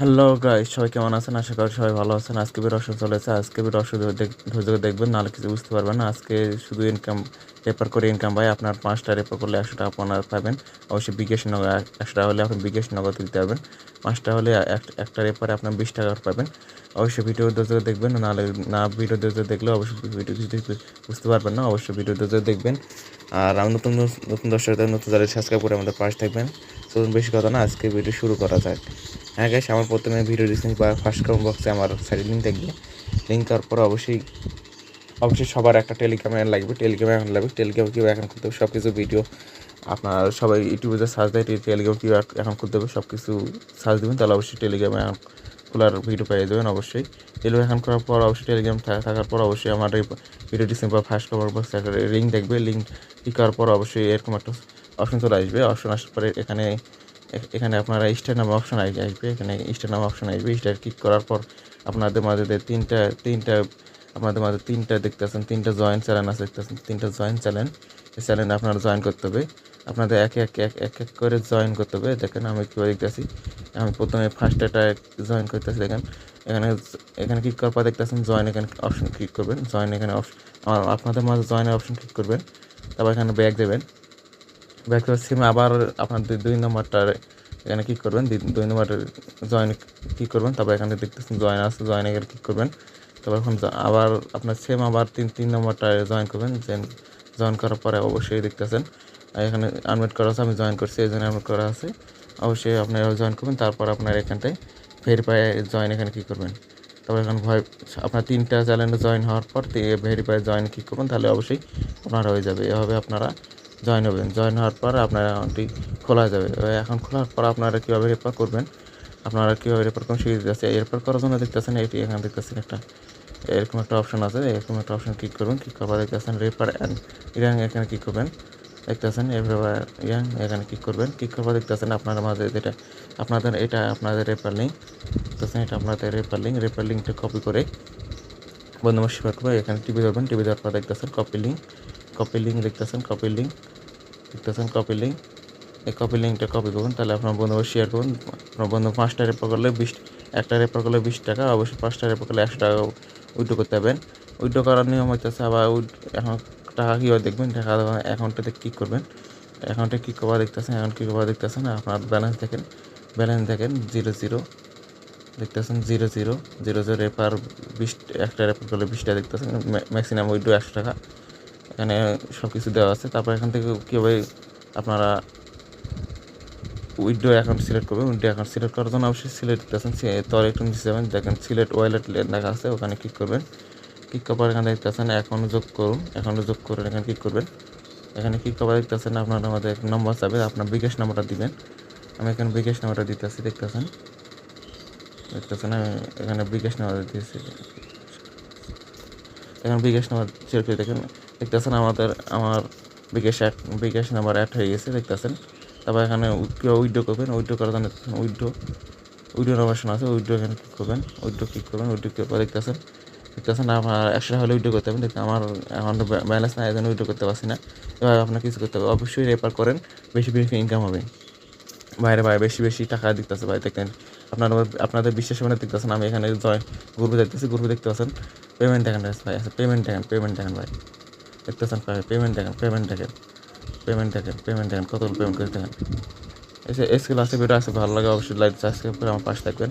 Hello guys, সবাই কেমন আছেন? আশা করি সবাই ভালো আছেন। আজকে ভিডিও অপশন চলেছে। আজকে ভিডিও অপশন ধৈর্য ধরে দেখবেন, নাহলে কিছু বুঝতে পারবেন না। আজকে শুধু ইনকাম রেফার করে ইনকাম ভাই, আপনার 5টা রেফার করলে 100 টাকা আপনার পাবেন। অবশ্যই বিকাশ নগদ 100 টাকা হলে আপনি বিকাশ নগদ দিতে পারবেন। 5টা হলে একটা রেফারে আপনার 20 টাকা পাবেন। অবশ্যই ভিডিও ধৈর্য ধরে দেখবেন, নাহলে ভিডিও ধৈর্য ধরে দেখলে অবশ্যই ভিডিও কিছু বুঝতে পারবেন না। অবশ্যই ভিডিও ধৈর্য ধরে দেখবেন। আর আমি নতুন নতুন দর্শকদের নতুন যারা সাবস্ক্রাইব করে আমাদের পাশে থাকবেন। চলুন বেশি কথা না, আজকে ভিডিও শুরু করা যাক। হ্যাঁ গাইস, আমার প্রথমে ভিডিও ডিসক্রিপশন বা ফার্স্ট কমেন্ট বক্সে আমার সাইড লিঙ্ক থাকবে। লিঙ্ক করার পর অবশ্যই সবার একটা টেলিগ্রামে লাগবে। টেলিগ্রামে কীভাবে এখন করতে হবে সব কিছু ভিডিও আপনার সবাই ইউটিউবে যে সার্চ দেয় টেলিগ্রাম কীভাবে এখন করতে হবে সব কিছু সার্চ দেবেন, তাহলে অবশ্যই টেলিগ্রামে এখন খোলার ভিডিও পেয়ে যাবেন। অবশ্যই টেলিগ্রাম এখন করার পর অবশ্যই টেলিগ্রাম থাকার পর অবশ্যই আমার এই ভিডিও ডিসক্রিপশন বা ফার্স্ট কমেন্ট বক্সে একটা লিঙ্ক দেখবে। লিঙ্ক ক্লিক করার পর অবশ্যই এরকম একটা অপশন চলে আসবে। অপশন আসার পরে এখানে আপনারা স্টার নামে অপশন আসবে। এখানে স্টার নামে অপশন আসবে। স্টার ক্লিক করার পর আপনাদের মাঝে তিনটা দেখতেছেন, তিনটা জয়েন চ্যানেল আছে দেখতেছেন, তিনটা জয়েন চ্যানেল। এই চ্যানেলে আপনারা জয়েন করতে হবে। আপনাদের এক এক করে জয়েন করতে হবে। দেখেন আমি কীভাবে দেখতেছি। আমি প্রথমে ফার্স্ট এটা জয়েন করতেছি। দেখেন এখানে এখানে ক্লিক করার পর দেখতেছেন জয়েন, এখানে অপশন ক্লিক করবেন। জয়েন এখানে আপনাদের মাঝে জয়েনের অপশন ক্লিক করবেন। তারপর এখানে ব্যাক দেবেন। ব্যাক দেওয়ার সিমে আবার আপনার দুই নম্বরটা এখানে ক্লিক করবেন। 2 নম্বরের জয়েন ক্লিক করবেন। তারপর এখানে দেখতেছেন জয়েন আছে, জয়েন এখানে ক্লিক করবেন। তারপর এখন আবার আপনার সেম আবার তিন নম্বরটা জয়েন করবেন। জয়েন করার পরে অবশ্যই দেখতেছেন এখানে আনমিউট করা আছে, আমি জয়েন করছি, এই জন্য আনমিউট করা আছে। অবশ্যই আপনারা জয়েন করবেন। তারপর আপনার এখানটায় ভেরিফাই জয়েন এখানে ক্লিক করবেন। তারপর এখন আপনার 3টা চ্যানেলে জয়েন হওয়ার পর ভেরিফাই জয়েন ক্লিক করবেন, তাহলে অবশ্যই আপনার হয়ে যাবে। এভাবে আপনারা জয়েন হবেন। জয়েন হওয়ার পর আপনার অ্যাকাউন্টটি খোলা যাবে। অ্যাকাউন্ট খোলার পর আপনারা কীভাবে রেফার করবেন, শিখে দিতেছে। রেফার করার জন্য দেখতেছেন এটি এখানে দেখতেছেন এরকম একটা অপশন আছে। এরকম একটা অপশন ক্লিক করবেন। ক্লিক করার পর দেখতেছেন রেফার অ্যান্ড ইয়াং, এখানে ক্লিক করবেন। দেখতেছেন রেফার ইয়াং, এখানে ক্লিক করবেন। ক্লিক করার পর দেখতেছেন আপনার মাঝে এটা আপনাদের রেফার লিঙ্ক দেখতেছেন। এটা আপনাদের রেফার লিঙ্কটা কপি করে বন্ধুবার শেয়ার করবেন। এখানে টিপে ধরবেন। টিপে দেওয়ার পর দেখতেছেন কপি লিঙ্ক দেখতেছেন কপি লিঙ্ক এই কপি লিঙ্কটা কপি করবেন। তাহলে আপনার বন্ধুবার শেয়ার করুন। আপনার বন্ধু 5টা রেফার করলে 20 টাকা, অবশ্যই 5টা রেফার করলে 100 টাকা উইথড্র করতে পারবেন। উইথড্র করার নিয়ম হইতেছে আবার এখন টাকা কীভাবে দেখবেন, টাকা অ্যাকাউন্টটাতে ক্লিক করবেন। অ্যাকাউন্টে ক্লিক করা দেখতেছেন, অ্যাকাউন্ট ক্লিক করা দেখতেছেন। আপনার ব্যালেন্স দেখেন 0 দেখতেছেন 0 রেফার 20, একটা রেফার করলে 20 টাকা দেখতেছেন। ম্যাক্সিমাম উইথড্র 100 টাকা। এখানে সব কিছু দেওয়া আছে। তারপর এখান থেকে কীভাবে আপনারা উইথড্র অ্যাকাউন্ট সিলেক্ট করবেন। উইথড্র অ্যাকাউন্ট সিলেক্ট করার জন্য অবশ্যই সিলেক্ট দেখতেছেন, তোর একটু নিচে যাবেন, দেখেন সিলেক্ট ওয়ালেট লেখা আছে, ওখানে ক্লিক করবেন। ক্লিক করার পর এখানে দেখতেছেন অ্যাকাউন্ট যোগ করুন। অ্যাকাউন্ট যোগ করে এখানে ক্লিক করবেন। এখানে ক্লিক করার দেখতেছেন আপনার আমাদের এক নম্বর চাবে, আপনার বিকাশ নাম্বারটা দিবেন। আমি এখানে বিকাশ নাম্বারটা দিতেছি। দেখতেছেন আমি এখানে বিকাশ নাম্বার দিয়েছি। এখানে বিকাশ নাম্বার সিলেক্ট করে দেখতেছেন আমার বিকাশ নাম্বার অ্যাড হয়ে গেছে। দেখতেছেন তারপর এখানে উইথড্র করবেন। উইথড্র করার জন্য উইথড্র অপশন আছে। এখানে ক্লিক করবেন। উইথড্র করে দেখতেছেন আপনার 100 টাকা হলে উইথড্র করতে হবে। দেখতে আমার অ্যাকাউন্টে ব্যালেন্স নাই, এই জন্য উইথড্র করতে পারছি না। এভাবে আপনার কিছু করতে হবে। অবশ্যই রেফার করেন, বেশি ইনকাম হবে। ভাই বেশি টাকা দিতেছে ভাই। দেখেন আপনাদের বিশ্বাস মানে দেখতেছেন আমি এখানে গ্রুপে দেখতে পাচ্ছেন পেমেন্ট দেখেন ভাই আছে। পেমেন্ট দেখেন ভাই। দেখতেছেন পেমেন্ট দেখেন কত পেমেন্ট করে দেখেন। এসে লাস্টে ভিডিও আছে, ভালো লাগে অবশ্যই লাইক সাবস্ক্রাইব করে আমার পাশে থাকবেন।